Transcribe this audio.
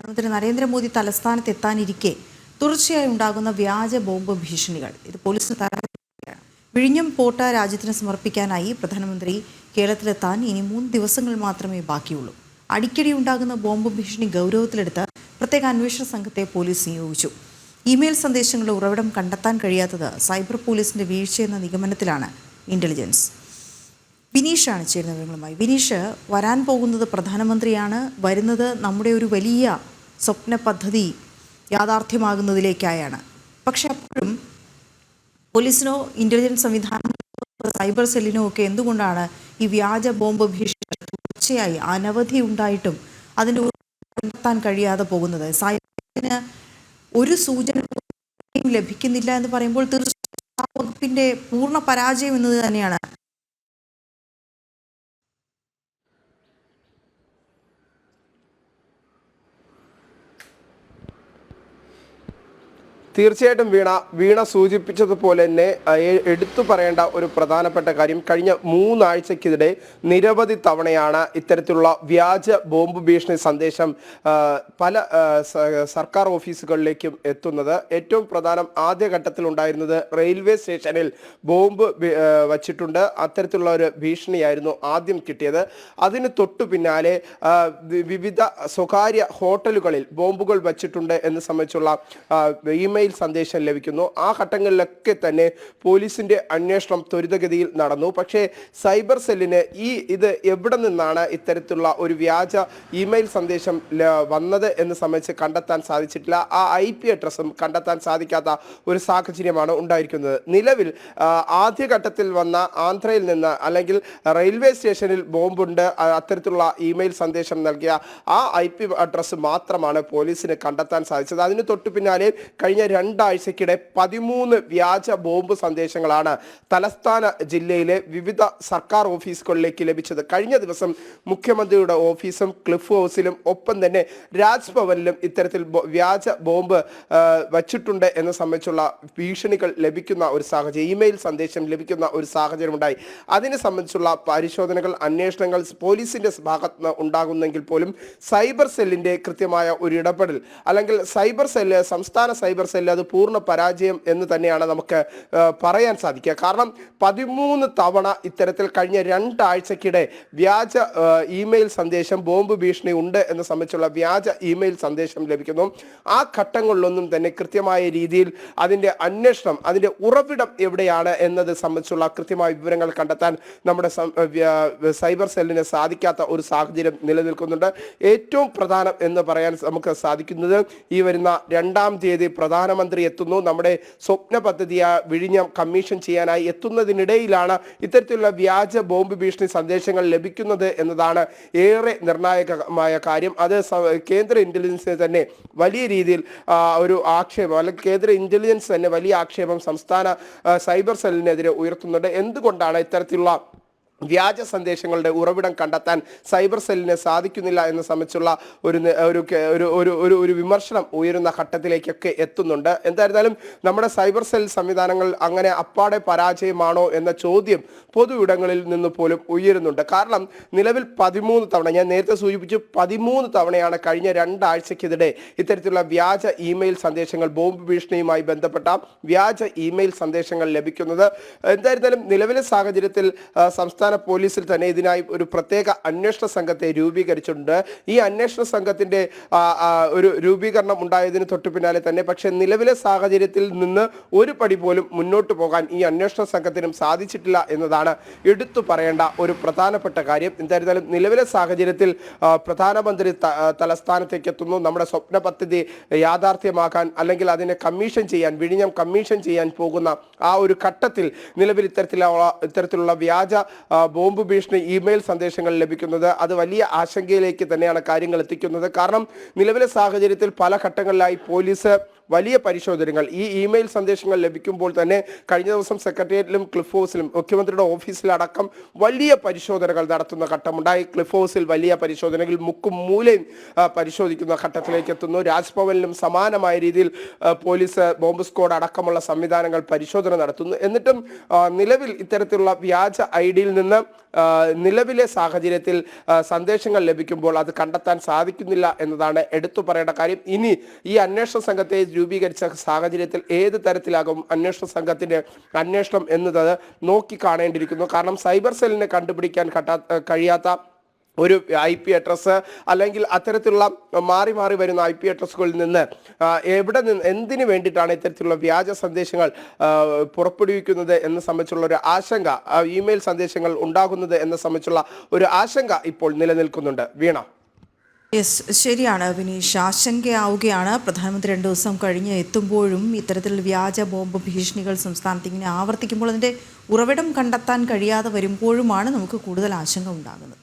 പ്രധാനമന്ത്രി നരേന്ദ്രമോദി തലസ്ഥാനത്തെത്താനിരിക്കെ തുടർച്ചയായി ഉണ്ടാകുന്ന വ്യാജ ബോംബ് ഭീഷണികൾ ഇത് പോലീസിന് തയ്യാറാണ്. വിഴിഞ്ഞം പോർട്ട് രാജ്യത്തിന് സമർപ്പിക്കാനായി പ്രധാനമന്ത്രി കേരളത്തിലെത്താൻ ഇനി 3 ദിവസങ്ങൾ മാത്രമേ ബാക്കിയുള്ളൂ. അടിക്കടി ഉണ്ടാകുന്ന ബോംബ് ഭീഷണി ഗൗരവത്തിലെടുത്ത് പ്രത്യേക അന്വേഷണ സംഘത്തെ പോലീസ് നിയോഗിച്ചു. ഇമെയിൽ സന്ദേശങ്ങളുടെ ഉറവിടം കണ്ടെത്താൻ കഴിയാത്തത് സൈബർ പോലീസിന്റെ വീഴ്ചയെന്ന നിഗമനത്തിലാണ് ഇന്റലിജൻസ്. വിനീഷാണ് ചേരുന്ന വിവരങ്ങളുമായി. വിനീഷ്, വരാൻ പോകുന്നത് പ്രധാനമന്ത്രിയാണ്. വരുന്നത് നമ്മുടെ ഒരു വലിയ സ്വപ്ന പദ്ധതി യാഥാർത്ഥ്യമാകുന്നതിലേക്കായാണ്. പക്ഷെ അപ്പോഴും പോലീസിനോ ഇന്റലിജൻസ് സംവിധാനത്തിനോ സൈബർ സെല്ലിനോ ഒക്കെ എന്തുകൊണ്ടാണ് ഈ വ്യാജ ബോംബ് ഭീഷണി തുടർച്ചയായി അനവധി ഉണ്ടായിട്ടും അതിൻ്റെ കണ്ടെത്താൻ കഴിയാതെ പോകുന്നത്? സൈബറിന് ഒരു സൂചന ലഭിക്കുന്നില്ല എന്ന് പറയുമ്പോൾ തീർച്ചയായും ആ വകുപ്പിന്റെ പൂർണ്ണ പരാജയം എന്നത് തന്നെയാണ്. തീർച്ചയായിട്ടും വീണ സൂചിപ്പിച്ചതുപോലെ തന്നെ എടുത്തു പറയേണ്ട ഒരു പ്രധാനപ്പെട്ട കാര്യം, കഴിഞ്ഞ 3 ആഴ്ചക്കിടെ നിരവധി തവണയാണ് ഇത്തരത്തിലുള്ള വ്യാജ ബോംബ് ഭീഷണി സന്ദേശം പല സർക്കാർ ഓഫീസുകളിലേക്കും എത്തുന്നത്. ഏറ്റവും പ്രധാനം ആദ്യഘട്ടത്തിൽ ഉണ്ടായിരുന്നത് റെയിൽവേ സ്റ്റേഷനിൽ ബോംബ് വച്ചിട്ടുണ്ട്, അത്തരത്തിലുള്ള ഒരു ഭീഷണിയായിരുന്നു ആദ്യം കിട്ടിയത്. അതിന് തൊട്ടു പിന്നാലെ വിവിധ സ്വകാര്യ ഹോട്ടലുകളിൽ ബോംബുകൾ വച്ചിട്ടുണ്ട് എന്ന് സംബന്ധിച്ചുള്ള ഇമെയിൽ സന്ദേശം ലഭിക്കുന്നു. ആ ഘട്ടങ്ങളിലൊക്കെ തന്നെ പോലീസിന്റെ അന്വേഷണം ത്വരിതഗതിയിൽ നടന്നു. പക്ഷേ സൈബർ സെല്ലിന് ഇത് എവിടെ നിന്നാണ് ഇത്തരത്തിലുള്ള ഒരു വ്യാജ ഇമെയിൽ സന്ദേശം വന്നത് എന്ന് സംബന്ധിച്ച് കണ്ടെത്താൻ സാധിച്ചിട്ടില്ല. ആ IP അഡ്രസ്സും കണ്ടെത്താൻ സാധിക്കാത്ത ഒരു സാഹചര്യമാണ് ഉണ്ടായിരിക്കുന്നത്. നിലവിൽ ആദ്യഘട്ടത്തിൽ വന്ന ആന്ധ്രയിൽ നിന്ന് അല്ലെങ്കിൽ റെയിൽവേ സ്റ്റേഷനിൽ ബോംബുണ്ട് അത്തരത്തിലുള്ള ഇമെയിൽ സന്ദേശം നൽകിയ ആ IP അഡ്രസ്സ് മാത്രമാണ് പോലീസിന് കണ്ടെത്താൻ സാധിച്ചത്. അതിന് തൊട്ടു പിന്നാലെ കഴിഞ്ഞ 2 ആഴ്ചക്കിടെ 13 വ്യാജ ബോംബ് സന്ദേശങ്ങളാണ് തലസ്ഥാന ജില്ലയിലെ വിവിധ സർക്കാർ ഓഫീസുകളിലേക്ക് ലഭിച്ചത്. കഴിഞ്ഞ ദിവസം മുഖ്യമന്ത്രിയുടെ ഓഫീസും ക്ലിഫ് ഹൗസിലും ഒപ്പം തന്നെ രാജ്ഭവനിലും ഇത്തരത്തിൽ വ്യാജ ബോംബ് വച്ചിട്ടുണ്ട് എന്ന് സംബന്ധിച്ചുള്ള ഭീഷണികൾ ലഭിക്കുന്ന ഒരു സാഹചര്യം, ഇമെയിൽ സന്ദേശം ലഭിക്കുന്ന ഒരു സാഹചര്യം ഉണ്ടായി. അതിനെ സംബന്ധിച്ചുള്ള പരിശോധനകൾ, അന്വേഷണങ്ങൾ പോലീസിന്റെ ഭാഗത്ത് നിന്ന് ഉണ്ടാകുന്നെങ്കിൽ പോലും സൈബർ സെല്ലിന്റെ കൃത്യമായ ഒരു ഇടപെടൽ അല്ലെങ്കിൽ സൈബർ സെല്ല്, സംസ്ഥാന സൈബർ സെല്ല് അത് പൂർണ്ണ പരാജയം എന്ന് തന്നെയാണ് നമുക്ക് പറയാൻ സാധിക്കുക. കാരണം 13 തവണ ഇത്തരത്തിൽ കഴിഞ്ഞ 2 ആഴ്ചക്കിടെ വ്യാജ ഇമെയിൽ സന്ദേശം, ബോംബ് ഭീഷണി ഉണ്ട് എന്ന് സംബന്ധിച്ചുള്ള വ്യാജ ഇമെയിൽ സന്ദേശം ലഭിക്കുന്നു. ആ ഘട്ടങ്ങളിലൊന്നും തന്നെ കൃത്യമായ രീതിയിൽ അതിൻ്റെ അന്വേഷണം, അതിൻ്റെ ഉറവിടം എവിടെയാണ് എന്നത് സംബന്ധിച്ചുള്ള കൃത്യമായ വിവരങ്ങൾ കണ്ടെത്താൻ നമ്മുടെ സൈബർ സെല്ലിന് സാധിക്കാത്ത ഒരു സാഹചര്യം നിലനിൽക്കുന്നുണ്ട്. ഏറ്റവും പ്രധാനം എന്ന് പറയാൻ നമുക്ക് സാധിക്കുന്നത് ഈ വരുന്ന 2-ാം തീയതി പ്രധാനമന്ത്രി എത്തുന്നു. നമ്മുടെ സ്വപ്ന പദ്ധതിയായ വിഴിഞ്ഞം കമ്മീഷൻ ചെയ്യാനായി എത്തുന്നതിനിടയിലാണ് ഇത്തരത്തിലുള്ള വ്യാജ ബോംബ് ഭീഷണി സന്ദേശങ്ങൾ ലഭിക്കുന്നത് എന്നതാണ് ഏറെ നിർണായകമായ കാര്യം. അത് കേന്ദ്ര ഇന്റലിജൻസിന് തന്നെ വലിയ രീതിയിൽ ഒരു ആക്ഷേപം, അല്ലെങ്കിൽ കേന്ദ്ര ഇന്റലിജൻസ് തന്നെ വലിയ ആക്ഷേപം സംസ്ഥാന സൈബർ സെല്ലിനെതിരെ ഉയർത്തുന്നുണ്ട്. എന്തുകൊണ്ടാണ് ഇത്തരത്തിലുള്ള വ്യാജ സന്ദേശങ്ങളുടെ ഉറവിടം കണ്ടെത്താൻ സൈബർ സെല്ലിന് സാധിക്കുന്നില്ല എന്ന് സംബന്ധിച്ചുള്ള ഒരു വിമർശനം ഉയരുന്ന ഘട്ടത്തിലേക്കൊക്കെ എത്തുന്നുണ്ട്. എന്തായിരുന്നാലും നമ്മുടെ സൈബർ സെൽ സംവിധാനങ്ങൾ അങ്ങനെ അപ്പാടെ പരാജയമാണോ എന്ന ചോദ്യം പൊതു ഇടങ്ങളിൽ നിന്ന് പോലും ഉയരുന്നുണ്ട്. കാരണം നിലവിൽ 13 തവണ, ഞാൻ നേരത്തെ സൂചിപ്പിച്ചു, 13 തവണയാണ് കഴിഞ്ഞ 2 ആഴ്ചക്കിടെ ഇത്തരത്തിലുള്ള വ്യാജ ഇമെയിൽ സന്ദേശങ്ങൾ, ബോംബ് ഭീഷണിയുമായി ബന്ധപ്പെട്ട വ്യാജ ഇമെയിൽ സന്ദേശങ്ങൾ ലഭിക്കുന്നത്. എന്തായിരുന്നാലും നിലവിലെ സാഹചര്യത്തിൽ സംസ്ഥാന പോലീസിൽ തന്നെ ഇതിനായി ഒരു പ്രത്യേക അന്വേഷണ സംഘത്തെ രൂപീകരിച്ചിട്ടുണ്ട്. ഈ അന്വേഷണ സംഘത്തിന്റെ ഒരു രൂപീകരണം ഉണ്ടായതിന് തൊട്ടു പിന്നാലെ തന്നെ പക്ഷേ നിലവിലെ സാഹചര്യത്തിൽ നിന്ന് ഒരു പടി പോലും മുന്നോട്ട് പോകാൻ ഈ അന്വേഷണ സംഘത്തിനും സാധിച്ചിട്ടില്ല എന്നതാണ് എടുത്തു പറയേണ്ട ഒരു പ്രധാനപ്പെട്ട കാര്യം. എന്തായിരുന്നാലും നിലവിലെ സാഹചര്യത്തിൽ പ്രധാനമന്ത്രി തലസ്ഥാനത്തേക്ക് എത്തുന്നു. നമ്മുടെ സ്വപ്ന പദ്ധതി യാഥാർത്ഥ്യമാക്കാൻ അല്ലെങ്കിൽ അതിനെ കമ്മീഷൻ ചെയ്യാൻ, വിഴിഞ്ഞം കമ്മീഷൻ ചെയ്യാൻ പോകുന്ന ആ ഒരു ഘട്ടത്തിൽ നിലവിൽ ഇത്തരത്തിലുള്ള വ്യാജ ബോംബ് ഭീഷണി ഇമെയിൽ സന്ദേശങ്ങൾ ലഭിക്കുന്നത് അത് വലിയ ആശങ്കയിലേക്ക് തന്നെയാണ് കാര്യങ്ങൾ എത്തിക്കുന്നത്. കാരണം നിലവിലെ സാഹചര്യത്തിൽ പല ഘട്ടങ്ങളിലായി പോലീസ് വലിയ പരിശോധനകൾ ഈ ഇമെയിൽ സന്ദേശങ്ങൾ ലഭിക്കുമ്പോൾ തന്നെ കഴിഞ്ഞ ദിവസം സെക്രട്ടേറിയറ്റിലും ക്ലിഫ് ഹൗസിലും മുഖ്യമന്ത്രിയുടെ ഓഫീസിലടക്കം വലിയ പരിശോധനകൾ നടത്തുന്ന ഘട്ടമുണ്ടായി. ക്ലിഫ് ഹൗസിൽ വലിയ പരിശോധനകൾ മുക്കും മൂലയും പരിശോധിക്കുന്ന ഘട്ടത്തിലേക്ക് എത്തുന്നു. രാജ്ഭവനിലും സമാനമായ രീതിയിൽ പോലീസ് ബോംബ് സ്ക്വാഡ് അടക്കമുള്ള സംവിധാനങ്ങൾ പരിശോധന നടത്തുന്നു. എന്നിട്ടും നിലവിൽ ഇത്തരത്തിലുള്ള വ്യാജ ഐഡിയിൽ നിന്ന് നിലവിലെ സാഹചര്യത്തിൽ സന്ദേശങ്ങൾ ലഭിക്കുമ്പോൾ അത് കണ്ടെത്താൻ സാധിക്കുന്നില്ല എന്നതാണ് എടുത്തു പറയേണ്ട കാര്യം. ഇനി ഈ അന്വേഷണ സംഘത്തെ രൂപീകരിച്ച സാഹചര്യത്തിൽ ഏത് തരത്തിലാകും അന്വേഷണ സംഘത്തിന്റെ അന്വേഷണം എന്നത് നോക്കി കാണേണ്ടിയിരിക്കുന്നു. കാരണം സൈബർ സെല്ലിനെ കണ്ടുപിടിക്കാൻ കഴിയാത്ത ഒരു IP അഡ്രസ്സ് അല്ലെങ്കിൽ അത്തരത്തിലുള്ള മാറി മാറി വരുന്ന IP അഡ്രസ്സുകളിൽ നിന്ന് എവിടെ നിന്ന് എന്തിനു വേണ്ടിയിട്ടാണ് ഇത്തരത്തിലുള്ള വ്യാജ സന്ദേശങ്ങൾ പുറപ്പെടുവിക്കുന്നത് എന്ന സംബന്ധിച്ചുള്ള ഒരു ആശങ്ക, ഇമെയിൽ സന്ദേശങ്ങൾ ഉണ്ടാകുന്നത് എന്ന സംബന്ധിച്ചുള്ള ഒരു ആശങ്ക ഇപ്പോൾ നിലനിൽക്കുന്നുണ്ട്. വീണ. യെസ്, ശരിയാണ് വിനീഷ്. ആശങ്കയാവുകയാണ്. പ്രധാനമന്ത്രി 2 ദിവസം കഴിഞ്ഞ് എത്തുമ്പോഴും ഇത്തരത്തിൽ വ്യാജ ബോംബ് ഭീഷണികൾ സംസ്ഥാനത്ത് ഇങ്ങനെ ആവർത്തിക്കുമ്പോൾ അതിൻ്റെ ഉറവിടം കണ്ടെത്താൻ കഴിയാതെ വരുമ്പോഴുമാണ് നമുക്ക് കൂടുതൽ ആശങ്ക ഉണ്ടാകുന്നത്.